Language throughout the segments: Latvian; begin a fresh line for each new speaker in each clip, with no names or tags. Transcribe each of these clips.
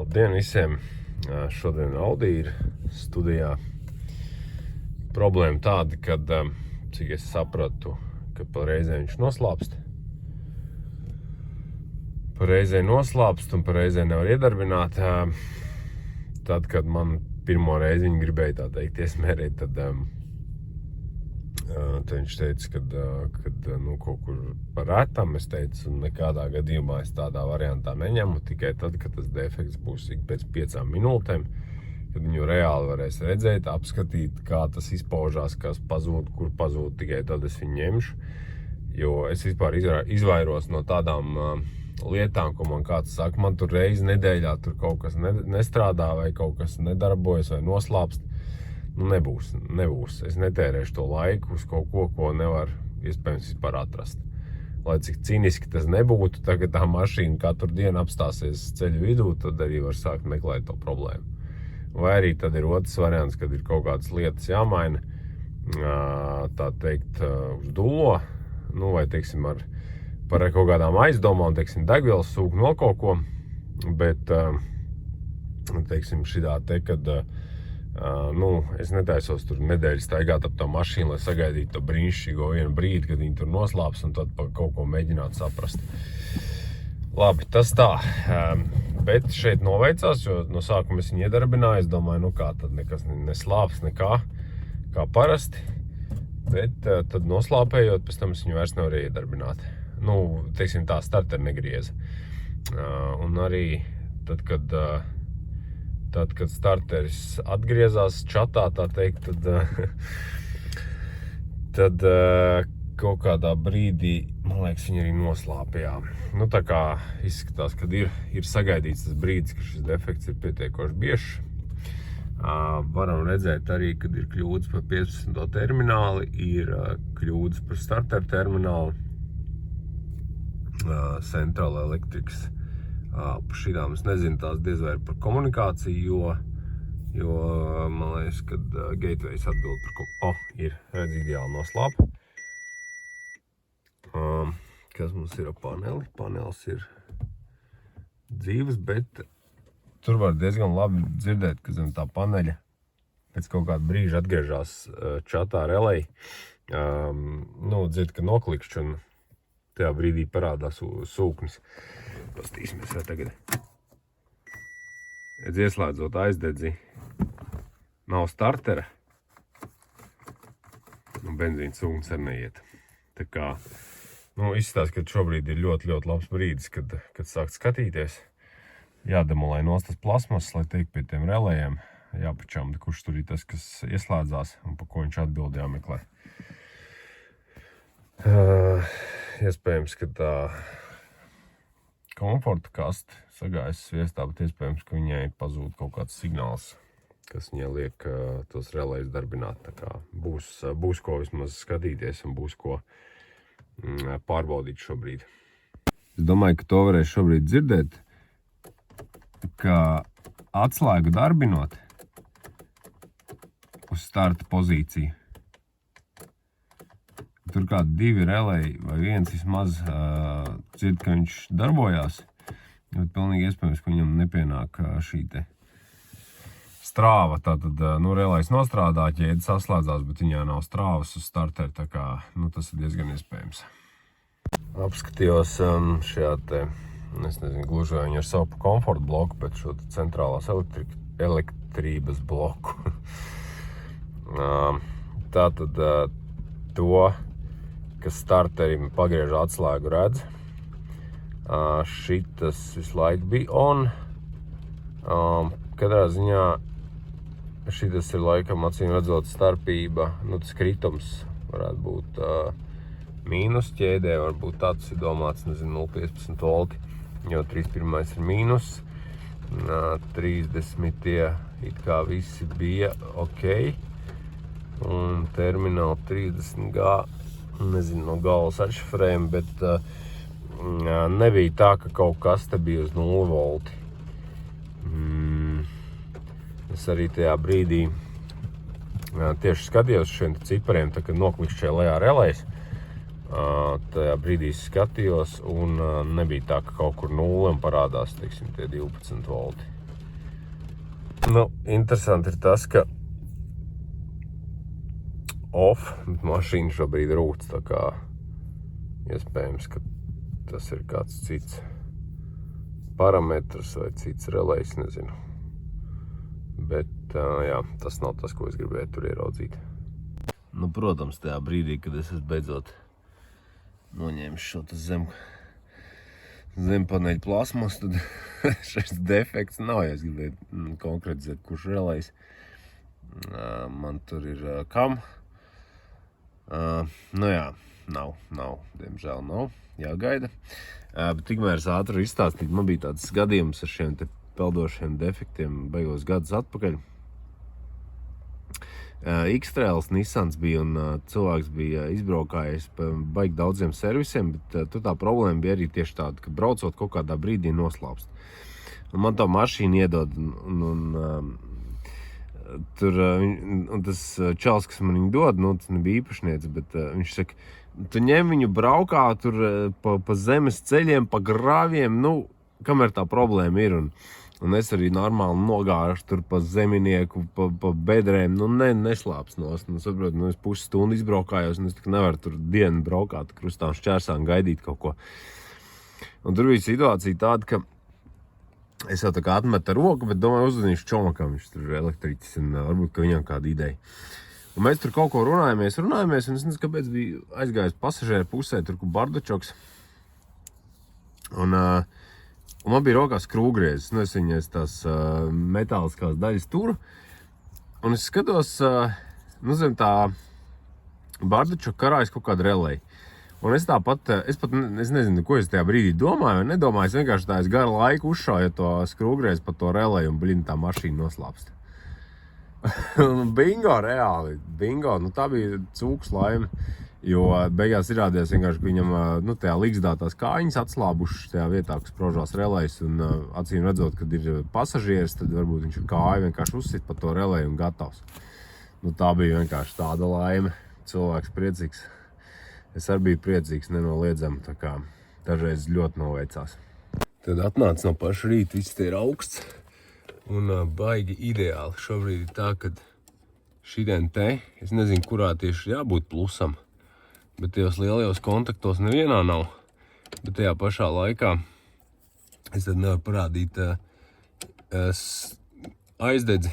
Labdien visiem! Šodien Audi ir studijā. Problēma tāda, kad, cik es sapratu, ka pa reizē viņš noslāpst. Pa reizē noslāpst un pa reizē nevar iedarbināt. Tad, kad man pirmo reizi viņi gribēja tā teikt iesmērēt, tad viņš teica, kad kaut kur par retam, es teicu, un nekādā gadījumā es tādā variantā neņemu, tikai tad, kad tas defekts būs ik pēc 5 minūtēm, kad viņu reāli varēs redzēt, apskatīt, kā tas izpaužās, kas pazūd, kur pazūd, tikai tad es viņu ņemšu, jo es vispār izvairos no tādām lietām, ko man kāds saka, man tur reizi nedēļā tur kaut kas nestrādā vai kaut kas nedarbojas vai noslāpst. Nebūs. Es netērēšu to laiku uz kaut ko, ko nevar iespējams vispār atrast. Lai cik cīniski tas nebūtu, tagad tā mašīna katru dienu apstāsies ceļu vidū, tad arī var sākt meklēt to problēmu. Vai arī tad ir otrs variants, kad ir kaut kādas lietas jāmaina, tā teikt, uz dullo, vai, teiksim, par kaut kādām aizdomām, teiksim, degvielas sūkni vēl kaut ko, bet, teiksim, šidā te, kad es netaisos tur nedēļu staigāt ap tā mašīnu, lai sagaidītu to brīnišķīgo vienu brīdi, kad viņi tur noslāps un tad par kaut ko mēģināt saprast. Labi, tas tā. Bet šeit noveicās, jo no sākuma es viņu iedarbināju, es domāju, kā tad nekas neslāps nekā, kā parasti, bet tad noslāpējot, pēc tam es viņu vairs nevarēju iedarbināt. Teiksim tā, starteri negrieza. Un arī tad, kad starteris atgriezās čatā, tā teikt, tad kaut kādā brīdī, man liekas, viņi arī noslāpējā. Tā kā izskatās, kad ir sagaidīts tas brīdis, ka šis defekts ir pietiekoši biežs. Varam redzēt arī, kad ir kļūdas par 15. termināli, ir kļūdas par starteru terminālu, Central Electrics. Šīdām es nezinu, tās diez vai ir par komunikāciju, jo man liekas, kad Gateways atbild par ir, redz, ideāli noslāp. Kas mums ir ar paneli? Panelis ir dzīves, bet tur var diezgan labi dzirdēt, ka zem tā paneļa pēc kaut kāda brīža atgriežās čatā relay. Dzird, ka noklikšķi un tajā brīdī parādās sūknis. Pastīsimies, vai tagad. Ieslēdzot aizdedzi, nav startera, benzīna sūknis arī neiet. Tā kā, izskatās, ka šobrīd ir ļoti, ļoti labs brīdis, kad sākt skatīties. Jādemolē nost tas plasmas, lai teikt pie tiem relējiem, jāpačamda, kurš tur ir tas, kas ieslēdzās un pa ko viņš atbild jāmeklē. Iespējams, ka tā komforta kaste sagājas sviestā, bet iespējams, ka viņai pazūd kaut kāds signāls, kas viņai liek tos relējus darbināt. Tā kā būs ko vismaz skatīties un būs ko pārbaudīt šobrīd. Es domāju, ka to varēs šobrīd dzirdēt, ka atslēgu darbinot uz starta pozīciju. Tur kādi 2 relēji vai viens vismaz dzird, ka viņš darbojās, bet pilnīgi iespējams, ka viņam nepienāk šī te strāva. Tātad, relējs nostrādā, ķēde saslēdzās, bet viņā nav strāvas uz starteri, tā kā, tas ir diezgan iespējams. Apskatījos šajā te, es nezinu, gluži vai viņi ar savu komforta bloku, bet šo te centrālās elektrības bloku. Tātad to, kas starterim pagriež atslēgu redz. Šitas visu laiku bija on. Katrā ziņā šitas ir laikam acīm redzot starpība, tas kritums varētu būt mīnus ķēdē, varbūt tāds ir domāts, nezinu, 0,15 volti, jo 31 ir mīnus, 30 it kā visi bija ok, un termināli 30G, nezinu, no galvas atšifrējumi, bet nebija tā, ka kaut kas te bija uz 0 volti. Es arī tajā brīdī tieši skatījos šiem cipariem, tā kad noklikšķēja lejā relējs. Tajā brīdī skatījos un nebija tā, ka kaut kur 0 parādās, teiksim, tie 12 volti. Nu, interesanti ir tas, ka bet mašīna šobrīd rūc, tā kā iespējams, ka tas ir kāds cits parametrs vai cits relejs, nezinu. Bet, jā, tas nav tas, ko es gribēju tur ieraudzīt. Nu, protams, tajā brīdī, kad es beidzot noņēmu šo zempaneļu plasmas, tad šis defekts nav, ja es gribēju konkretizēt, kurš relejs. Man tur ir kam. Nu jā, nav, diemžēl nav, jāgaida. Bet tikmēr es ātri izstāstīt, man bija tāds gadījums ar šiem te peldošiem defektiem beigos gadus atpakaļ. X-Trails Nissans bija un cilvēks bija izbraukājies pa baigi daudziem servisiem, bet tur tā problēma bija arī tieši tāda, ka braucot kaut kādā brīdī noslāpst. Un man tā mašīna iedod un tas čals, kas man viņu dod, nu, tas nebija īpašnieks, bet viņš saka, tu ņem viņu braukā tur pa zemes ceļiem, pa grāviem, nu, kamēr tā problēma ir. Un es arī normāli nogāžu tur pa zeminieku, pa bedrēm, nu, neslāps nost. Nu, saprot, nu, es pusi stundu izbraukājos, un es tik nevaru tur dienu braukāt, krustām šķērsām gaidīt kaut ko. Un tur bija situācija tāda, ka es jau tā kā atmetu ar roku, bet domāju, uzzvanīšu čomakam, viņš tur ir elektriķis, un varbūt, ka viņam kāda ideja. Un mēs tur kaut ko runājamies, un es nezinu, kāpēc bija aizgājis pasažieru pusē, tur kur bardačoks. Un man bija rokās skrūvgriezis, nu es viņas tās metāliskās daļas turu, un es skatos, nu zem tā bardačoka karājas kaut kāda relej. Un es nezinu, ko es tajā brīdī domāju, vai nedomāju, es vienkārši tā garu laiku uzšauju to skrūvgriezi pa to relej, un tā mašīna noslāpst. Bingo, reāli, bingo, nu tā bija cūks laime. Jo beigās izrādījās vienkārši, ka viņam tajā ligzdā tās kājiņas atslābušas tajā vietā, kas prožās relejs, un acīm redzot, kad ir pasažieris, tad varbūt viņš ar kāju vienkārši uzsit pa to releju un gatavs. Nu tā bija vienkārši tāda laime, cilvēks priecīgs. Es arī biju priecīgs, nenoliedzami, tā kā dažreiz ļoti noveicās. Tad atnāca no paša rīta, viss te ir augsts un baigi ideāli. Šobrīd ir tā, kad šitien te, es nezinu, kurā tieši jābūt plusam, bet tajos lielajos kontaktos nevienā nav. Bet tajā pašā laikā es tad nevaru parādīt aizdedzi.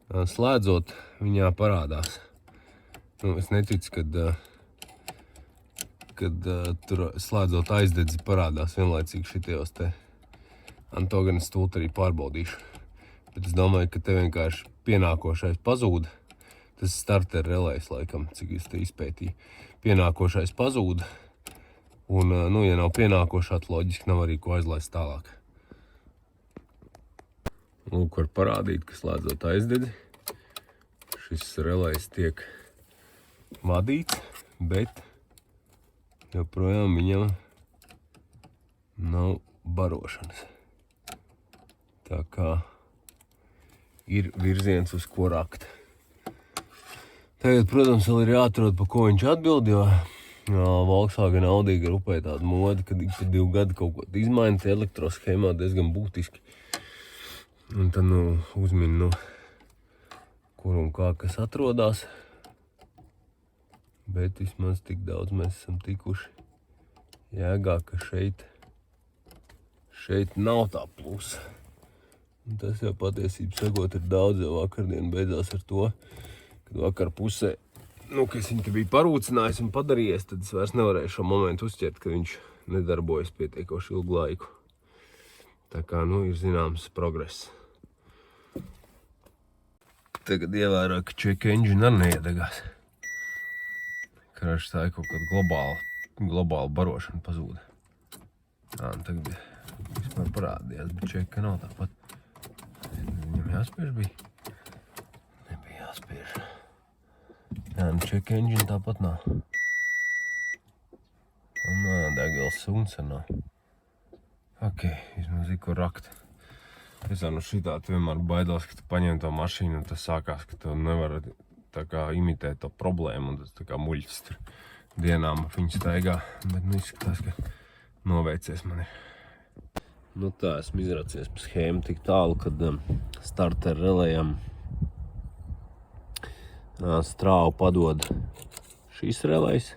Slēdzot, viņā parādās. Nu, es neticu, kad tur slēdzot aizdedzi parādās vienlaicīgi šitajos te. To gan es tūlīt arī pārbaudīšu. Bet es domāju, ka te vienkārši pienākošais pazūda. Tas starter relejs, laikam, cik es te izpētīju. Pienākošais pazūda. Un, nu, ja nav pienākošā, tad loģiski nav arī ko aizlaist tālāk. Lūk, var parādīt, ka slēdzot aizdedzi, šis relejs tiek vadīts, bet joprojām viņam nav barošanas. Tā kā ir virziens, uz ko rakt. Tagad, protams, vēl ir jāatrod, pa ko viņš atbild, jo Volkswagen Audi grupē tāda moda, kad ik pa 2 gadi kaut ko izmaina elektroshēmā diezgan būtiski. Un tad, nu, uzmin, nu, kur un kā kas atrodās. Bet vismaz tik daudz mēs esam tikuši jēgā, ka šeit nav tā plusa. Un tas jau patiesību sakot ir daudz, jo vakardien beidzās ar to, kad vakar pusē, nu, ka es viņu te biju parūcinājis un padarījies, tad es vairs nevarēju šo momentu uzķert, ka viņš nedarbojas pietiekoši ilgu laiku. Tā kā, nu, ir zināms progress. Tagad ievēroju, ka check engine arī neiedegās. Karāši tā ir kaut kāda globāla barošana pazūda. Un tagad vispār parādījās, bet čeka nav tāpat. Viņam jāspiež bija? Nebija jāspiež. Jā, nu check engine tāpat nav. Un degvielas suns arī nav. Ok, vismaz ir ko rakt. Es jau no šitā vienmēr baidos, ka tu paņem to mašīnu un tas sākās, ka tu nevar tā kā imitēt to problēmu, un tas tā kā muļķis tur dienām ap viņu staigā, bet nu izskatās, ka noveicies man ir. Nu tā, esmu izracies pa schēmu tik tālu, kad starter relējam strāvu padod šīs relējs,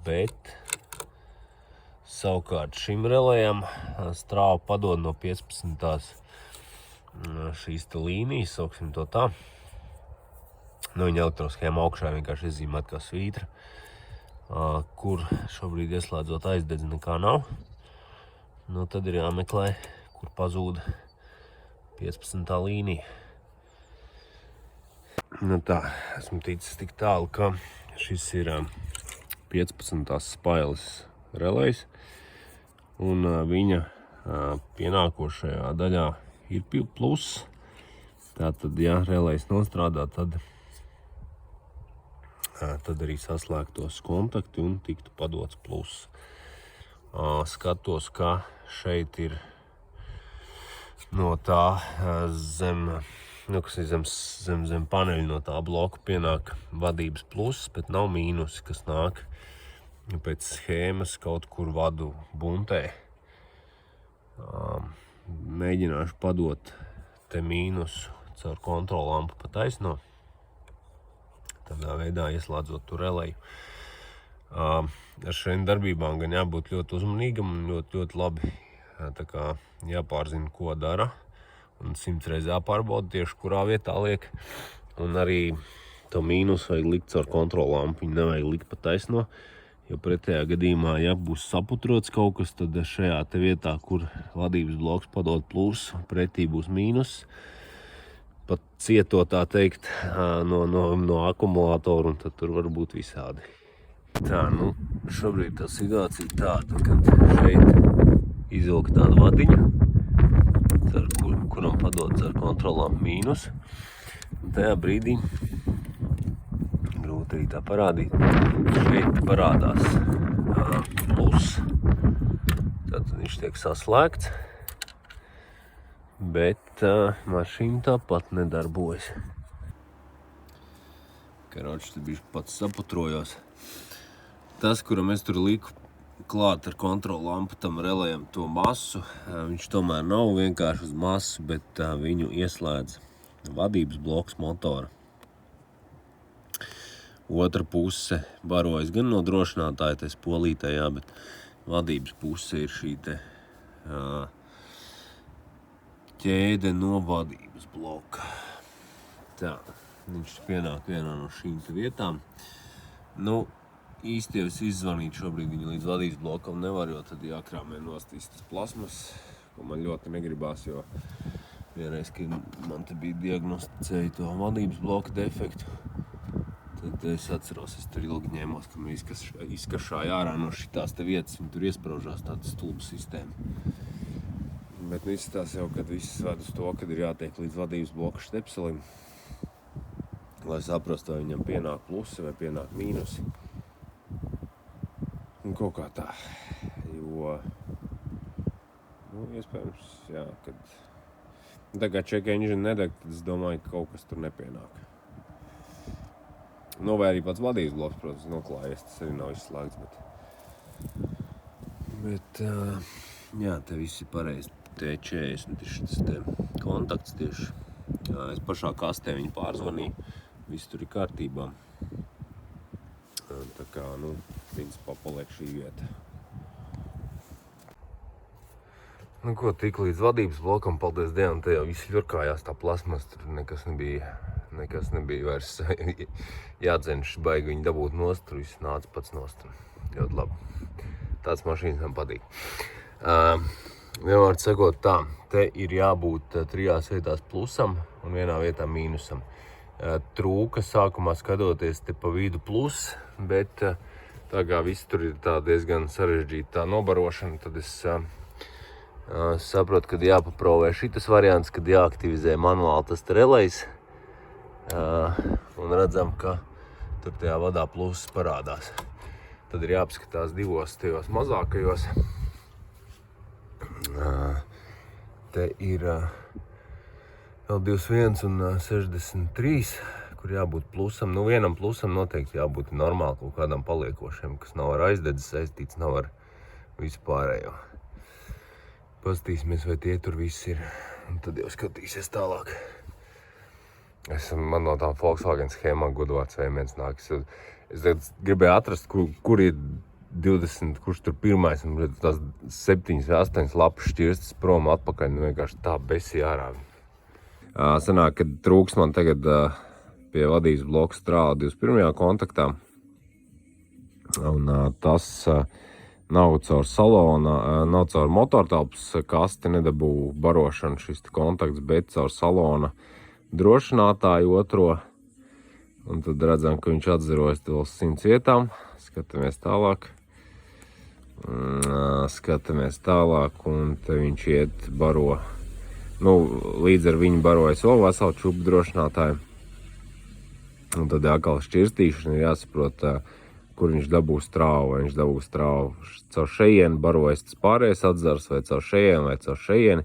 bet savukārt šim relējam strāvu padod no 15. Šīs te līnijas, sauksim to tā. Nu, viņa elektroschēma augšā vienkārši izzīmēt kā svītra, kur šobrīd ieslēdzot aizdedzi nekā nav. Nu, tad ir jāmeklē, kur pazūd 15. līnija. Nu tā, esmu ticis tik tālu, ka šis ir 15. spailes relējs, un viņa pienākošajā daļā ir pluss. Tātad, ja relējs nostrādā, tad arī saslēgtos kontakti un tiktu padots pluss. Skatos, ka šeit ir no tā zem paneļa no tā bloka pienāk vadības pluss, bet nav mīnus, kas nāk pēc schēmas kaut kur vadu buntē. Mēģināšu padot te mīnusu caur kontrollampu pa taisno. Tādā veidā ieslēdzot tu relēju. Ar šiem darbībām gan jābūt ļoti uzmanīgam un ļoti labi tā kā jāpārzina, ko dara. Un 100 reiz jāpārbauda tieši, kurā vietā liek. Un arī to mīnusu vajag likt caur kontrollampu, viņu nevajag likt pa taisno. Jo pretējā gadījumā, ja būs saputrots kaut kas, tad šajā te vietā, kur vadības bloks padod plusu, pretī būs mīnus. Pat cieto tā teikt no akumulātoru, un tad tur var būt visādi. Tā, nu, šobrīd tā situācija tāda, kad šeit izvilka tādu vadiņu, kuram padodas ar kontrolām mīnus. Un tajā brīdī, grūti arī tā parādīt, šeit parādās plus. Tad viņš tiek saslēgts, bet mašīna tāpat nedarbojas. Karoči, te bišķi pats saputrojos. Tas, kuram es tur liku klāt ar kontrollampu tam relējam to masu, viņš tomēr nav vienkārši uz masu, bet viņu ieslēdz vadības bloks motora. Otra puse barojas gan no drošinātāja, tais polītējā, bet vadības puse ir šī te ķēde no vadības bloka. Tā, viņš pienāk vienā no šīm te vietām. Nu, īsti jau es izzvanīt šobrīd viņu līdz vadības blokam nevar, jo tad jākrāmē nostīs tas plasmas, ko man ļoti negribās, jo vienreiz, kad man te bija diagnosticēja to vadības bloka defektu, tad es atceros, es tur ilgi ņēmos, ka man izkašāja ārā no šitās te vietas, un tur iespraužās tāda stulba sistēma. Bet izskatās jau, kad viss ved uz to, kad ir jātiek līdz vadības bloka štepselim, lai saprastu, vai viņam pienāk plusi vai pienāk mīnusi. Un kaut kā tā, jo, iespējams, jā, kad tā kā check engine nedeg, tad es domāju, ka kaut kas tur nepienāk. Vai arī pats vadības bloks, protams, noklājies, tas arī nav izslēgts, bet jā, te viss ir pareizi, T40, tas te kontakts tieši, es pašā kastē viņu pārzvanīju, viss tur ir kārtībā. Tā kā, principā paliek šī vieta. Nu ko, tik līdz vadības blokam, paldies Dievam, te jau viss ļurkājās tā plasmas, tur nekas nebija vairs jācenšas baigi viņu dabūt nost, tur viss nāca pats nost. Ļoti labi. Tāds mašīnas man patīk. Vienmēr sakot tā, te ir jābūt 3 vietās plusam un 1 vietā mīnusam. Trūka sākumā skatoties te pa vidu plus, bet tā kā viss tur ir tā diezgan sarežģīta tā nobarošana, tad es saprotu, kad jāpaprovē šitas variants, kad jāaktivizē manuāli tas relējs, un redzam, ka tur tajā vadā pluss parādās. Tad ir jāapskatās divos tajos mazākajos. Te ir L21 un 63, kur jābūt plusam. Vienam plusam noteikti jābūt normāli kaut kādam paliekošiem, kas nav ar aizdedzi saistīts, nav ar visu pārējo. Pastīsimies, vai tie tur viss ir. Un tad jau skatīsies tālāk. Man no tām Volkswagen schēmām godvārds V1 nāk. Es gribēju atrast, kur ir 20, kurš tur pirmais, un tās 7, 8 lapas šķirstas prom atpakaļ, vienkārši tā besi ārā. Sanāk, ka trūks man tagad pie vadības bloka strāva 21. kontaktā. Un tas nav caur salona, nav caur motortelpas kasti nedabū barošanu šis kontakts, bet caur salona drošinātāju otro. Un tad redzam, ka viņš atzarojas vēl 100 vietām. Skatāmies tālāk. Un te viņš iet baro. Līdz ar viņu barojas vēl veselu čupu drošinātāju. Un tad atkal šķirstīšana ir jāsaprot, kur viņš dabūs strāvu, vai viņš dabūs strāvu caur šejieni, barojas tas pārējais atzars, vai caur šejieni.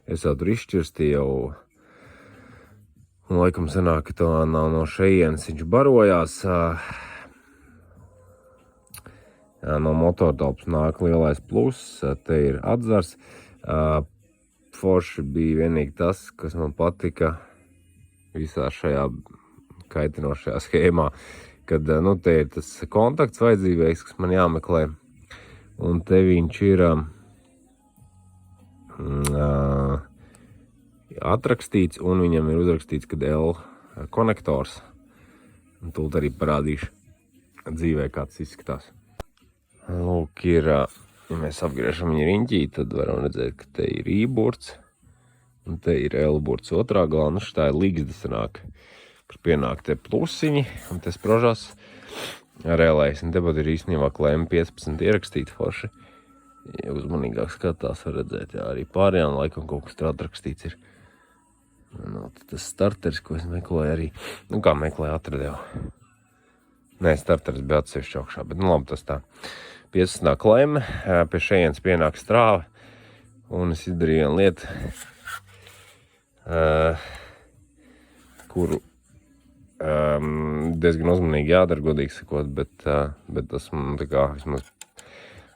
Es jau tur izšķirstīju, un laikam sanāk, ka to nav no šejienes viņš barojās. No motortelpas nāk lielais pluss, te ir atzars. Forši bija vienīgi tas, kas man patika visā šajā kaitinošajā schēmā, kad te ir tas kontakts vajadzīgais, kas man jāmeklē, un te viņš ir atrakstīts, un viņam ir uzrakstīts, kad L konektors, un tūlīt arī parādīšu dzīvē, kā tas izskatās. Lūk, ja mēs apgriežam viņa riņķī, tad varam redzēt, ka te ir I-burts, un te ir L-burts otrā galā, šitā ir ligzda sanāk, kur pienāk te plusiņi, un te sprožās relais, un tepat ir īstenībā klēma 15 ierakstīt forši. Ja uzmanīgāk skatās, var redzēt, arī pārējām laikam kaut kas tur atrakstīts ir. Tas starteris, ko es meklēju arī, kā meklēju, atradēju. Nē, starteris bija atsevišķi augšā, bet labi, tas tā. 15. klēma, pie šejienes pienāk strāva, un es izdarīju vienu lietu, kuru diezgan uzmanīgi jādara, godīgi sakot, bet tas man tā kā vismaz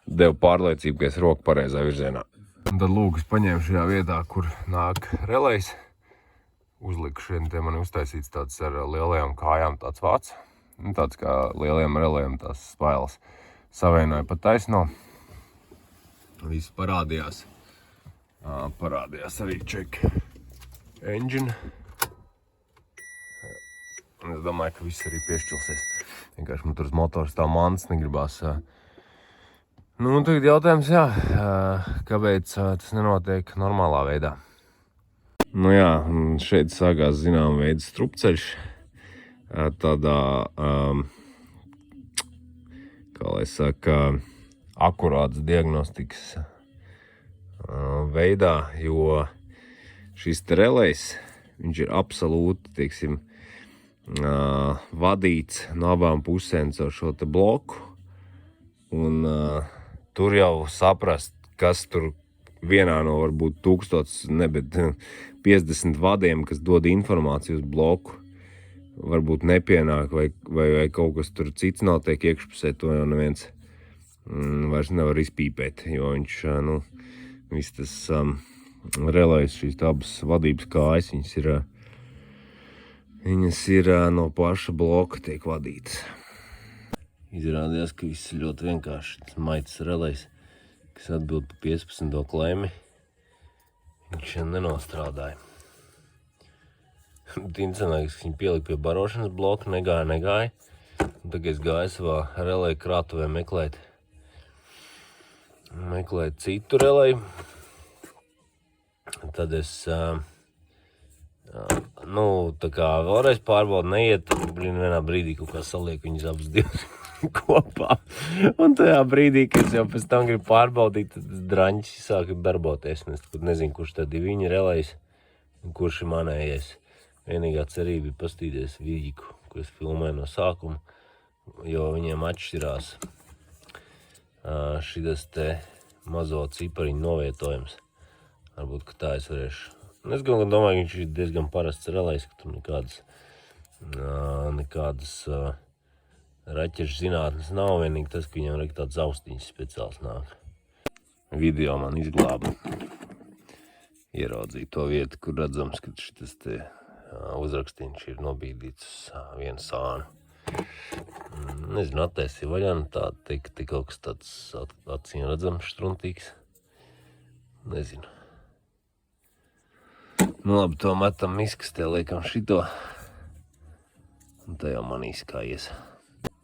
deva pārliecību, ka es roku pareizā virzienā. Un tad lūk, es paņēmu šajā vietā, kur nāk relejs, uzliku šeit, te man uztaisīts tāds ar lielajām kājām tāds vāts, tāds kā lielajiem relejiem tās spailes savienoja pa taisno. Viss parādījās. Parādījās arī check engine. Un es domāju, ka viss arī piešķilsies. Vienkārši man tur uz motors tā mans negribās. Tagad jautājums, kāpēc tas nenotiek normālā veidā? Šeit sākās zinām veidu strupceļš. Tādā, kā lai saka, akurāts diagnostikas veidā, jo šis te relejs, viņš ir absolūti, teiksim, vadīts no abām pusēm caur šo te bloku, un tur jau saprast, kas tur vienā no varbūt 50 vadiem, kas dod informāciju uz bloku, varbūt nepienāk, vai kaut kas tur cits notiek iekšpusē, to jau neviens vairs nevar izpīpēt, jo viņš, viss tas relejs, šīs abas vadības kājas, viņas ir no paša bloka tiek vadītas. Izrādījās, ka viss ir ļoti vienkārši. Tas maitas relejs, kas atbild pa 15. klēmi, viņš nenostrādāja. Interesantāks, ka viņi pielika pie barošanas bloka, negāja. Un tagad es gāju savā releja krātuvē meklēt citu releju. Tad es tā kā vēlreiz pārbaudu neiet, tad vienā brīdī kaut kā saliek viņas abas divas kopā. Un tajā brīdī, kad es jau pēc tam gribu pārbaudīt, tad draņķis sāka darboties. Es nezinu, kurš tad ir viņa relejs un kurš ir manējais. Vienīgā cerība ir pastīties vīģiku, ko es filmēju no sākuma, jo viņiem atšķirās šitas te mazo cipariņu novietojums. Varbūt, ka tā es varēšu. Es domāju, ka viņš ir diezgan parasts relejs, ka tur nekādas raķešu zinātnes nav, vienīgi tas, ka viņam ir tāds austiņas speciāls nāk. video man izglāba. Ieraudzīju to vietu, kur redzams, ka šitas te uzrakstīns ir nobīdīts uz vienu sānu. Nezinu, attaisīju vaļā, tā teikt, kaut kas tāds acīm redzams štruntīgs. Nezinu. Nu labi, to metam miskastē, liekam šito. Un tā jau man izkājies.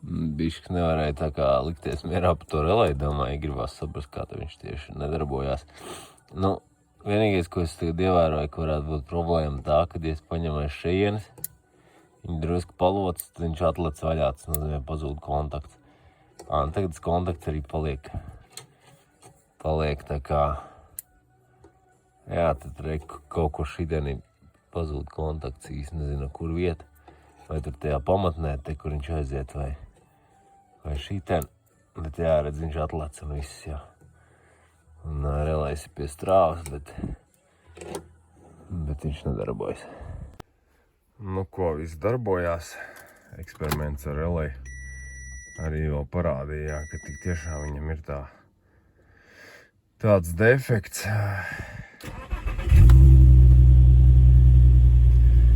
Bišķi nevarēja tā kā likties mierā par to relēju, domāju, gribās saprast, kā viņš tieši nedarbojās. Nu, vienīgais, ko es tagad ievēroju, ka varētu būt problēma tā, kad ja es paņemu aiz šejienes, viņi drusku paloc, tad viņš atlec vaļā, tas nozīmē pazūd kontakts. Un tagad tas kontakts arī paliek tā kā, jā, tad kaut kur šidenī pazūd kontakts, īsti nezinu, kur vieta. Vai tur tajā pamatnē, te, kur viņš aiziet, vai šitien. Bet jā, redz, viņš atlec un viss, jā. Un relējs ir pie strāvas, bet viņš nedarbojas. Nu ko, viss darbojās. Eksperiments ar relēju arī vēl parādīja, jā, ka tik tiešām viņam ir tāds defekts.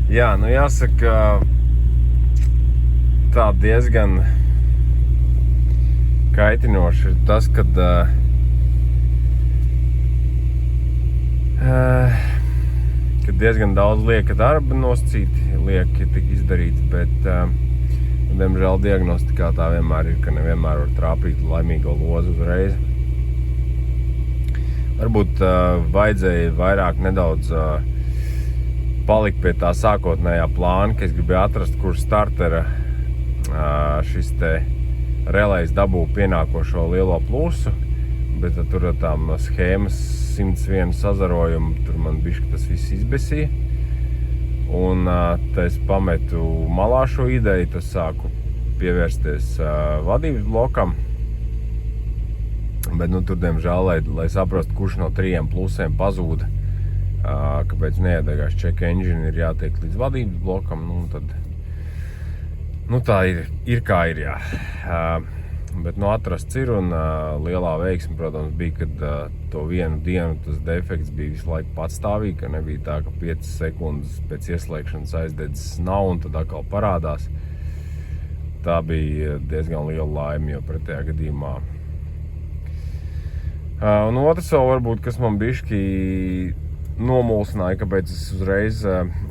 Jā, nu jāsaka, tā diezgan kaitinoši ir tas, kad diezgan daudz lieka darba nosacīti, lieki tik izdarīts, bet, diemžēl, diagnostikā tā vienmēr ir, ka nevienmēr var trāpīt laimīgo lozu uzreiz. Varbūt vajadzēja vairāk nedaudz palikt pie tā sākotnējā plāna, ka es gribēju atrast, kur startera šis te relējs dabū pienākošo lielo plusu, bet tur ar tām schēmas 101 sazarojumu, tur man bišķi tas viss izbesīja. Un tā es pametu malā šo ideju, tas sāku pievērsties vadības blokam. Bet, nu, tur, diemžēl, lai saprastu, kurš no 3 plusiem pazūda, kāpēc neiedegās check engine, ir jātiek līdz vadības blokam, nu, tad, nu, tā ir kā ir, jā. Bet, nu, atrasts ir, un lielā veiksme, protams, bija, kad to vienu dienu tas defekts bija visu laiku patstāvīgi, ka nebija tā, ka 5 sekundes pēc ieslēgšanas aizdedzis nav, un tad atkal parādās. Tā bija diezgan liela laime, jo pretējā gadījumā. Un otrs vēl varbūt, kas man bišķi nomulsināja, kāpēc es uzreiz,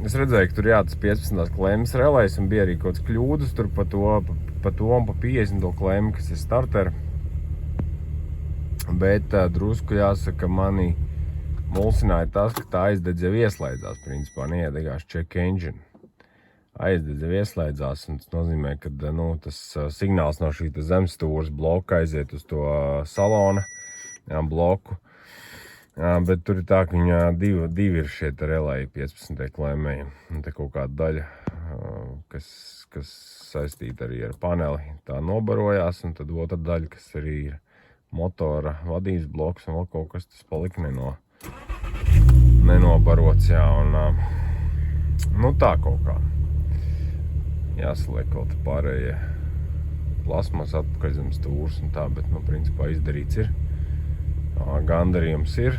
es redzēju, ka tur jā, tas 15. klemmas relējs, un bija arī kaut kāds kļūdas tur pa to un pa 50. klemmu, kas ir starter. Bet drusku jāsaka, mani mulsināja tas, ka tā aizdedz jau ieslēdzās, principā neiedegās check engine. Aizdedz jau ieslēdzās, un tas nozīmē, ka nu, tas signāls no šī zemstūras bloka aiziet uz to salona bloku. Bet tur ir tā, ka viņā divi ir šie relēji 15. klemmēji. Un te kaut kāda daļa, kas saistīta arī ar paneli, tā nobarojās, un tad otra daļa, kas arī ir motora vadības bloks, un vēl kaut kas tas palika nenobarots, jā, un nu tā kaut kā. Jāsaliek vēl te pārējie plasmas atpakaļ zem stūras un tā, bet, nu, principā izdarīts ir. Gandarījums ir.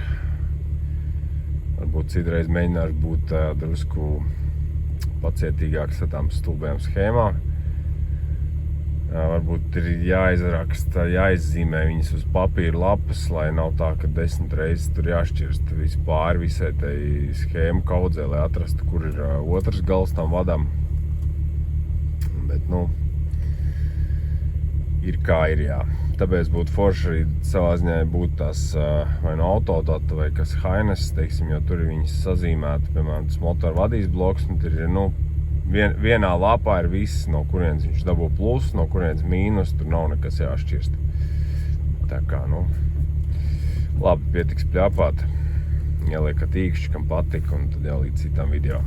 Varbūt citreiz mēģināšu būt drusku pacietīgāks ar tām stulbajām schēmām. Varbūt ir jāizraksta, jāizzīmē viņas uz papīra lapas, lai nav tā, ka 10 reizes tur jāšķirst vispār visai tai schēmu kaudzē, lai atrastu, kur ir otrs gals tam vadam. Bet, nu, ir kā ir, jā. Tāpēc būtu forši arī savā ziņā būt tās vai no autodata vai kas Haines, teiksim, jo tur ir viņas sazīmēta, piemēram, tas motora vadības bloks, un tur ir, nu, vienā lapā ir viss, no kurienes viņš dabū plus, no kurienes mīnus, tur nav nekas jāšķirst. Tā kā, nu, labi, pietiks pļāpāt, ieliekat īkšķi, kam patika, un tad jau līdz citām video.